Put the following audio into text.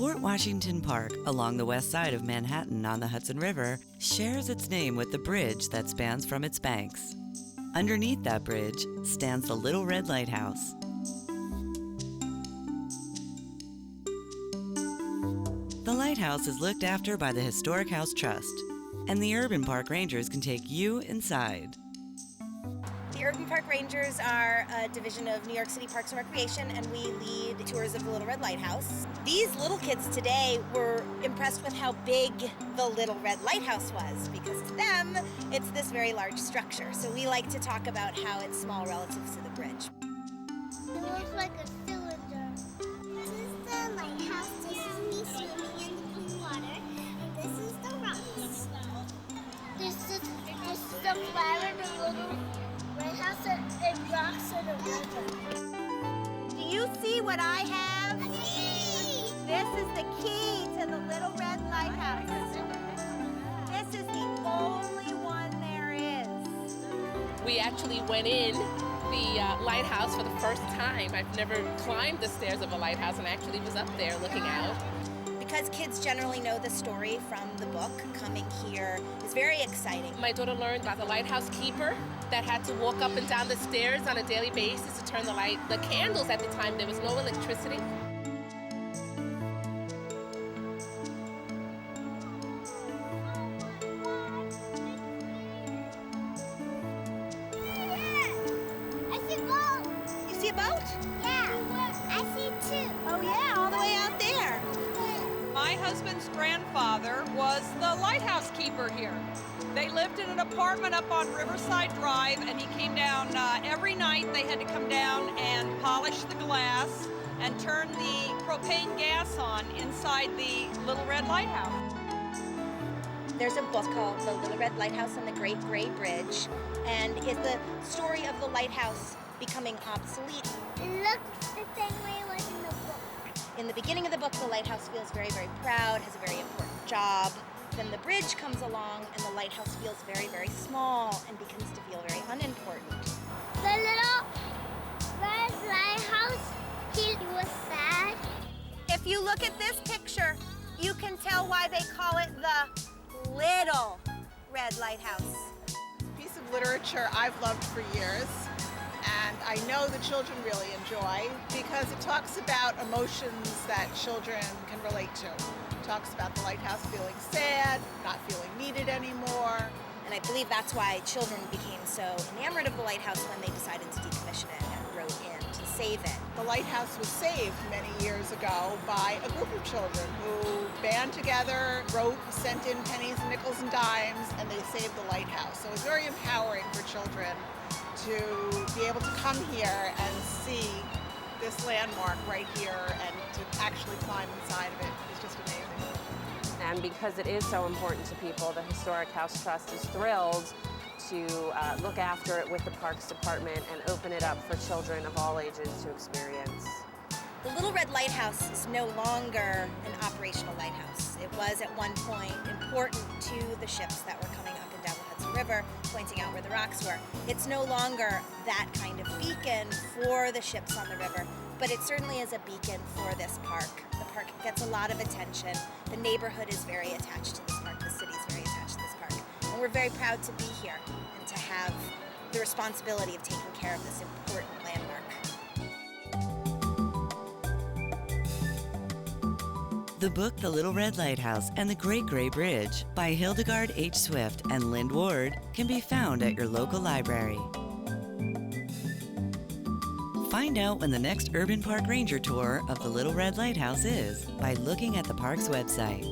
Fort Washington Park, along the west side of Manhattan on the Hudson River, shares its name with the bridge that spans from its banks. Underneath that bridge stands the Little Red Lighthouse. The lighthouse is looked after by the Historic House Trust, and the Urban Park Rangers can take you inside. The Urban Park Rangers are a division of New York City Parks and Recreation, and we lead tours of the Little Red Lighthouse. These little kids today were impressed with how big the Little Red Lighthouse was, because to them, it's this very large structure. So we like to talk about how it's small relative to the bridge. It looks like a cylinder. This is the lighthouse. This is me swimming in the blue water. And this is the rocks. This is the flower, the little lighthouse, and rocks in the river. Do you see what I have? This is the key to the Little Red Lighthouse. This is the only one there is. We actually went in the lighthouse for the first time. I've never climbed the stairs of a lighthouse and actually was up there looking out. Because kids generally know the story from the book, coming here is very exciting. My daughter learned about the lighthouse keeper that had to walk up and down the stairs on a daily basis to turn the candles. At the time, there was no electricity. I see a boat. You see a boat? Yeah, I see two. Oh yeah, all the way out there. My husband's grandfather was the lighthouse keeper here. They lived in an apartment up on Riverside Drive, and he came down every night. They had to come down and polish the glass and turn the propane gas on inside the Little Red Lighthouse. There's a book called The Little Red Lighthouse and the Great Gray Bridge, and it's the story of the lighthouse becoming obsolete. It looks the same way like in the book. In the beginning of the book, the lighthouse feels very, very proud, has a very important job. Then the bridge comes along and the lighthouse feels very, very small and begins to feel very unimportant. The Little Red Lighthouse, he was sad. If you look at this picture, you can tell why they call it the Little Red Lighthouse. Piece of literature I've loved for years, and I know the children really enjoy because it talks about emotions that children can relate to. It talks about the lighthouse feeling sad, not feeling needed anymore. And I believe that's why children became so enamored of the lighthouse when they decided to decommission it and wrote in to save it. The lighthouse was saved many years ago by a group of children who band together, wrote, sent in pennies and nickels and dimes, and they saved the lighthouse. So it was very empowering for children to be able to come here and see this landmark right here and to actually climb inside of it. It's just amazing. And because it is so important to people, the Historic House Trust is thrilled to look after it with the Parks Department and open it up for children of all ages to experience. The Little Red Lighthouse is no longer an operational lighthouse. It was at one point important to the ships that were coming up and down the Hudson River, pointing out where the rocks were. It's no longer that kind of beacon for the ships on the river, but it certainly is a beacon for this park. The park gets a lot of attention. The neighborhood is very attached to this park. The city is very attached to this park. And we're very proud to be here and to have the responsibility of taking care of this important landmark. The book The Little Red Lighthouse and the Great Gray Bridge by Hildegarde H. Swift and Lind Ward can be found at your local library. Find out when the next Urban Park Ranger tour of the Little Red Lighthouse is by looking at the park's website.